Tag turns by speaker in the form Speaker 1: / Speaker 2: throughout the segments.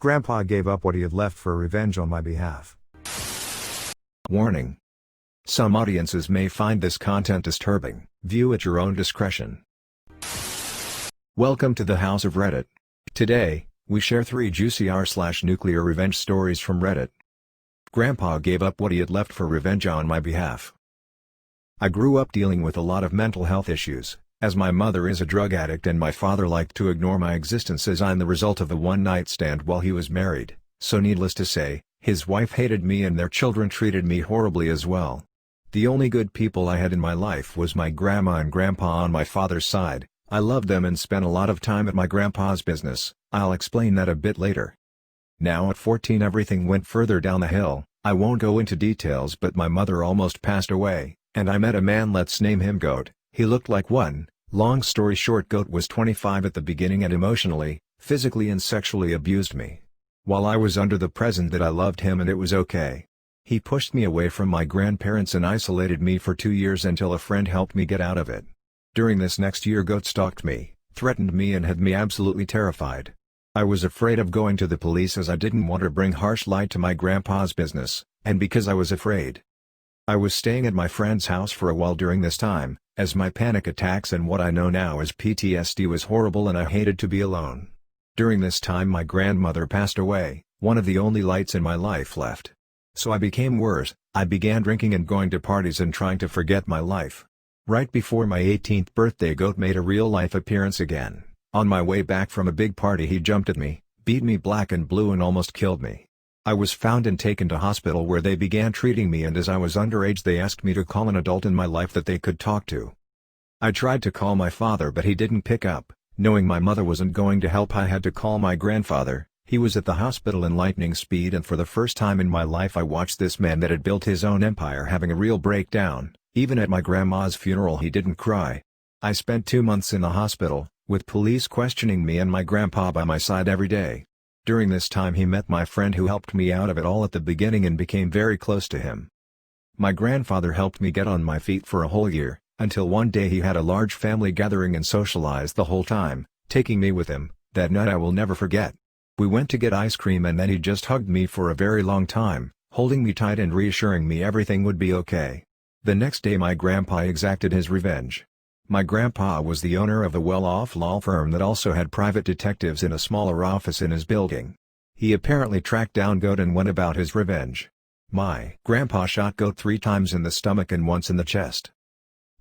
Speaker 1: Grandpa gave up what he had left for revenge on my behalf.
Speaker 2: Warning. Some audiences may find this content disturbing. View at your own discretion. Welcome to the House of Reddit. Today, we share 3 juicy r/nuclear revenge stories from Reddit. Grandpa gave up what he had left for revenge on my behalf. I grew up dealing with a lot of mental health issues, as my mother is a drug addict and my father liked to ignore my existence as I'm the result of a one-night stand while he was married, so needless to say, his wife hated me and their children treated me horribly as well. The only good people I had in my life was my grandma and grandpa on my father's side. I loved them and spent a lot of time at my grandpa's business. I'll explain that a bit later. Now at 14 everything went further down the hill. I won't go into details, but my mother almost passed away, and I met a man, let's name him Goat. He looked like one. Long story short, Goat was 25 at the beginning and emotionally, physically and sexually abused me. While I was under the present that I loved him and it was okay. He pushed me away from my grandparents and isolated me for 2 years until a friend helped me get out of it. During this next year Goat stalked me, threatened me and had me absolutely terrified. I was afraid of going to the police as I didn't want to bring harsh light to my grandpa's business, and because I was afraid. I was staying at my friend's house for a while during this time, as my panic attacks and what I know now as PTSD was horrible and I hated to be alone. During this time my grandmother passed away, one of the only lights in my life left. So I became worse. I began drinking and going to parties and trying to forget my life. Right before my 18th birthday Goat made a real-life appearance again. On my way back from a big party he jumped at me, beat me black and blue and almost killed me. I was found and taken to hospital where they began treating me, and as I was underage they asked me to call an adult in my life that they could talk to. I tried to call my father but he didn't pick up. Knowing my mother wasn't going to help I had to call my grandfather. He was at the hospital in lightning speed, and for the first time in my life I watched this man that had built his own empire having a real breakdown. Even at my grandma's funeral he didn't cry. I spent 2 months in the hospital, with police questioning me and my grandpa by my side every day. During this time he met my friend who helped me out of it all at the beginning and became very close to him. My grandfather helped me get on my feet for a whole year, until one day he had a large family gathering and socialized the whole time, taking me with him. That night I will never forget. We went to get ice cream and then he just hugged me for a very long time, holding me tight and reassuring me everything would be okay. The next day my grandpa exacted his revenge. My grandpa was the owner of a well-off law firm that also had private detectives in a smaller office in his building. He apparently tracked down Goat and went about his revenge. My grandpa shot Goat 3 times in the stomach and once in the chest.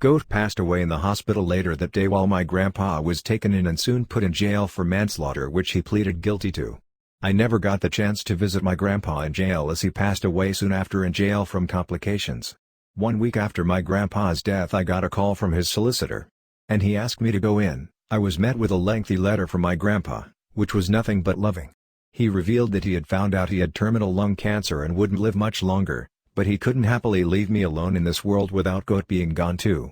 Speaker 2: Goat passed away in the hospital later that day while my grandpa was taken in and soon put in jail for manslaughter, which he pleaded guilty to. I never got the chance to visit my grandpa in jail as he passed away soon after in jail from complications. 1 week after my grandpa's death I got a call from his solicitor. And he asked me to go in. I was met with a lengthy letter from my grandpa, which was nothing but loving. He revealed that he had found out he had terminal lung cancer and wouldn't live much longer, but he couldn't happily leave me alone in this world without Goat being gone too.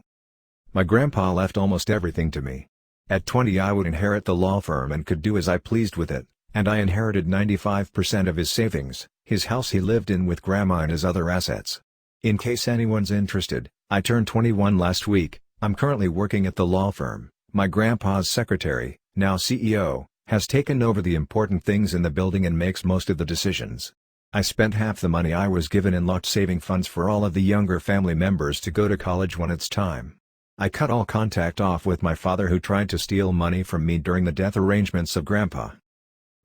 Speaker 2: My grandpa left almost everything to me. At 20 I would inherit the law firm and could do as I pleased with it, and I inherited 95% of his savings, his house he lived in with grandma and his other assets. In case anyone's interested, I turned 21 last week. I'm currently working at the law firm. My grandpa's secretary, now CEO, has taken over the important things in the building and makes most of the decisions. I spent half the money I was given in locked saving funds for all of the younger family members to go to college when it's time. I cut all contact off with my father who tried to steal money from me during the death arrangements of Grandpa.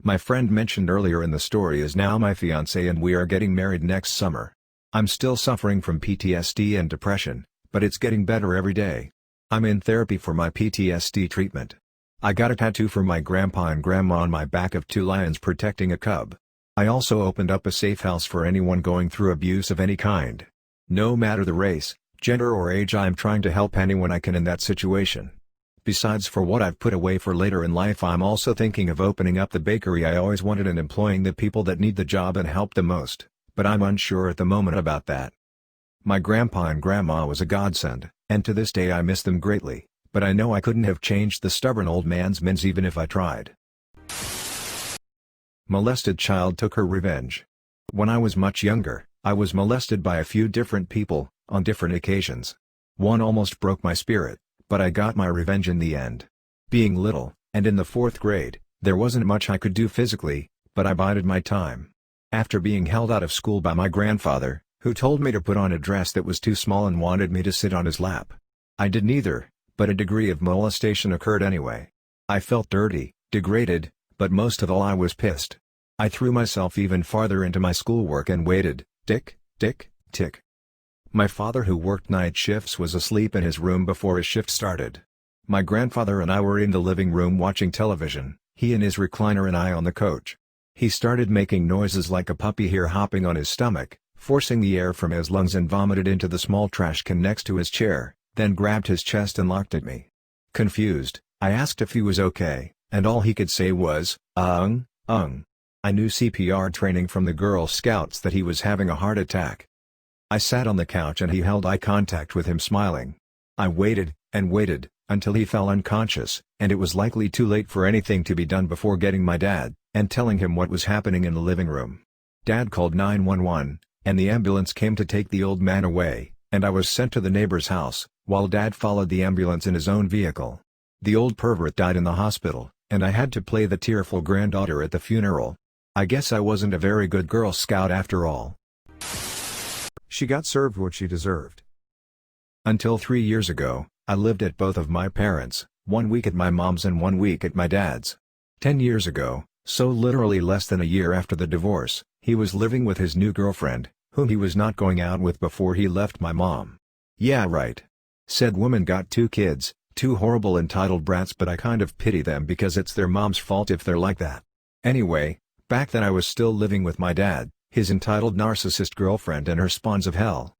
Speaker 2: My friend mentioned earlier in the story is now my fiancé and we are getting married next summer. I'm still suffering from PTSD and depression, but it's getting better every day. I'm in therapy for my PTSD treatment. I got a tattoo for my grandpa and grandma on my back of 2 lions protecting a cub. I also opened up a safe house for anyone going through abuse of any kind. No matter the race, gender or age, I'm trying to help anyone I can in that situation. Besides for what I've put away for later in life, I'm also thinking of opening up the bakery I always wanted and employing the people that need the job and help the most, but I'm unsure at the moment about that. My grandpa and grandma was a godsend, and to this day I miss them greatly, but I know I couldn't have changed the stubborn old man's minds even if I tried. Molested child took her revenge. When I was much younger, I was molested by a few different people, on different occasions. One almost broke my spirit, but I got my revenge in the end. Being little, and in the 4th grade, there wasn't much I could do physically, but I bided my time. After being held out of school by my grandfather, who told me to put on a dress that was too small and wanted me to sit on his lap. I did neither, but a degree of molestation occurred anyway. I felt dirty, degraded, but most of all I was pissed. I threw myself even farther into my schoolwork and waited, tick, tick, tick. My father, who worked night shifts, was asleep in his room before his shift started. My grandfather and I were in the living room watching television, he in his recliner and I on the couch. He started making noises like a puppy hair hopping on his stomach, forcing the air from his lungs, and vomited into the small trash can next to his chair, then grabbed his chest and looked at me. Confused, I asked if he was okay, and all he could say was, I knew CPR training from the Girl Scouts that he was having a heart attack. I sat on the couch and he held eye contact with him, smiling. I waited, and waited, until he fell unconscious, and it was likely too late for anything to be done before getting my dad, and telling him what was happening in the living room. Dad called 911, and the ambulance came to take the old man away, and I was sent to the neighbor's house, while Dad followed the ambulance in his own vehicle. The old pervert died in the hospital, and I had to play the tearful granddaughter at the funeral. I guess I wasn't a very good Girl Scout after all.
Speaker 1: She got served what she deserved.
Speaker 2: Until 3 years ago, I lived at both of my parents', 1 week at my mom's and 1 week at my dad's. 10 years ago, so literally less than a year after the divorce, he was living with his new girlfriend, whom he was not going out with before he left my mom. Yeah, right. Said woman got 2 kids, 2 horrible entitled brats, but I kind of pity them because it's their mom's fault if they're like that. Anyway, back then I was still living with my dad, his entitled narcissist girlfriend, and her spawns of hell.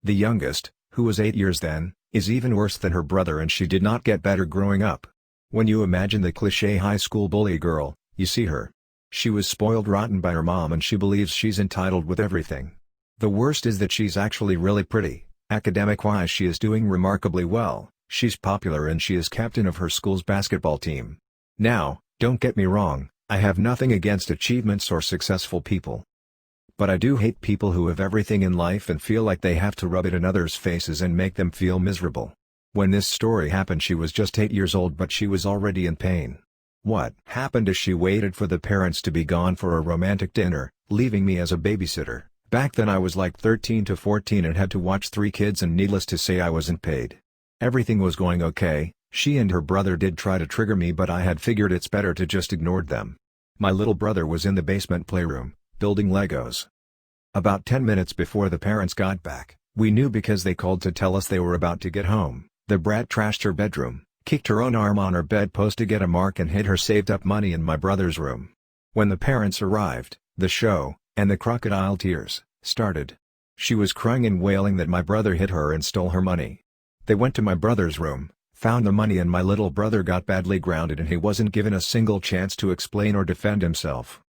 Speaker 2: The youngest, who was 8 years then, is even worse than her brother, and she did not get better growing up. When you imagine the cliché high school bully girl, you see her. She was spoiled rotten by her mom and she believes she's entitled with everything. The worst is that she's actually really pretty. Academic-wise she is doing remarkably well, she's popular and she is captain of her school's basketball team. Now, don't get me wrong, I have nothing against achievements or successful people. But I do hate people who have everything in life and feel like they have to rub it in others' faces and make them feel miserable. When this story happened she was just 8 years old, but she was already in pain. What happened is she waited for the parents to be gone for a romantic dinner, leaving me as a babysitter. Back then I was like 13 to 14 and had to watch 3 kids, and needless to say I wasn't paid. Everything was going okay. She and her brother did try to trigger me, but I had figured it's better to just ignore them. My little brother was in the basement playroom, building Legos. About 10 minutes before the parents got back, we knew because they called to tell us they were about to get home. The brat trashed her bedroom, kicked her own arm on her bedpost to get a mark, and hid her saved-up money in my brother's room. When the parents arrived, the show, and the crocodile tears, started. She was crying and wailing that my brother hit her and stole her money. They went to my brother's room, found the money, and my little brother got badly grounded and he wasn't given a single chance to explain or defend himself.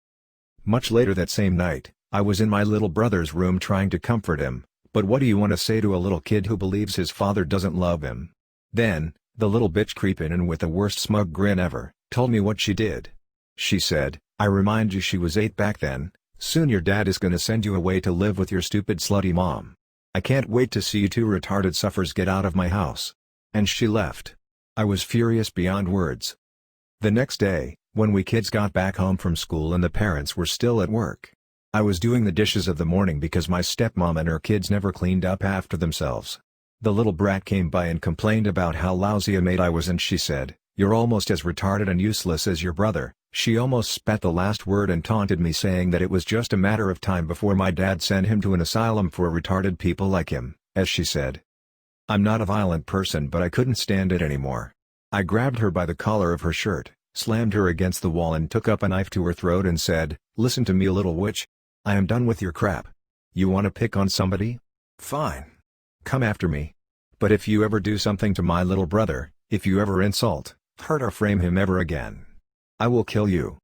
Speaker 2: Much later that same night, I was in my little brother's room trying to comfort him, but what do you want to say to a little kid who believes his father doesn't love him? Then, the little bitch creeped in and with the worst smug grin ever, told me what she did. She said, "I remind you she was 8 back then, soon your dad is gonna send you away to live with your stupid slutty mom. I can't wait to see you 2 retarded suffers get out of my house." And she left. I was furious beyond words. The next day, when we kids got back home from school and the parents were still at work, I was doing the dishes of the morning because my stepmom and her kids never cleaned up after themselves. The little brat came by and complained about how lousy a maid I was, and she said, "You're almost as retarded and useless as your brother." She almost spat the last word and taunted me, saying that it was just a matter of time before my dad sent him to an asylum for retarded people like him, as she said. I'm not a violent person, but I couldn't stand it anymore. I grabbed her by the collar of her shirt, slammed her against the wall, and took up a knife to her throat and said, "Listen to me, little witch. I am done with your crap. You want to pick on somebody? Fine. Come after me. But if you ever do something to my little brother, if you ever insult, hurt or frame him ever again, I will kill you.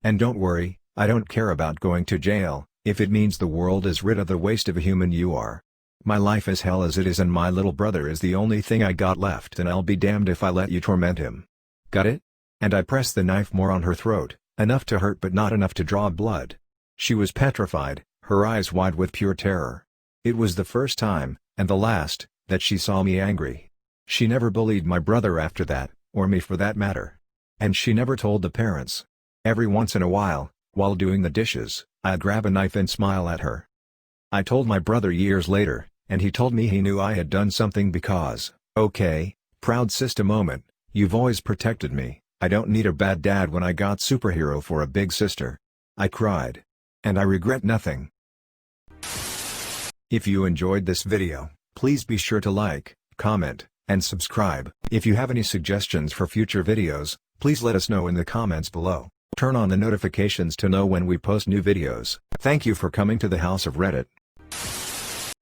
Speaker 2: And don't worry, I don't care about going to jail, if it means the world is rid of the waste of a human you are. My life is hell as it is, and my little brother is the only thing I got left, and I'll be damned if I let you torment him. Got it?" And I pressed the knife more on her throat, enough to hurt but not enough to draw blood. She was petrified, her eyes wide with pure terror. It was the first time, and the last, that she saw me angry. She never bullied my brother after that, or me for that matter. And she never told the parents. Every once in a while, While doing the dishes, I'd grab a knife and smile at her. I told my brother years later, and he told me he knew I had done something because, okay, proud sister moment, you've always protected me, I don't need a bad dad when I got superhero for a big sister. I cried. And I regret nothing. If you enjoyed this video, please be sure to like, comment, and subscribe. If you have any suggestions for future videos, please let us know in the comments below. Turn on the notifications to know when we post new videos. Thank you for coming to the House of Reddit.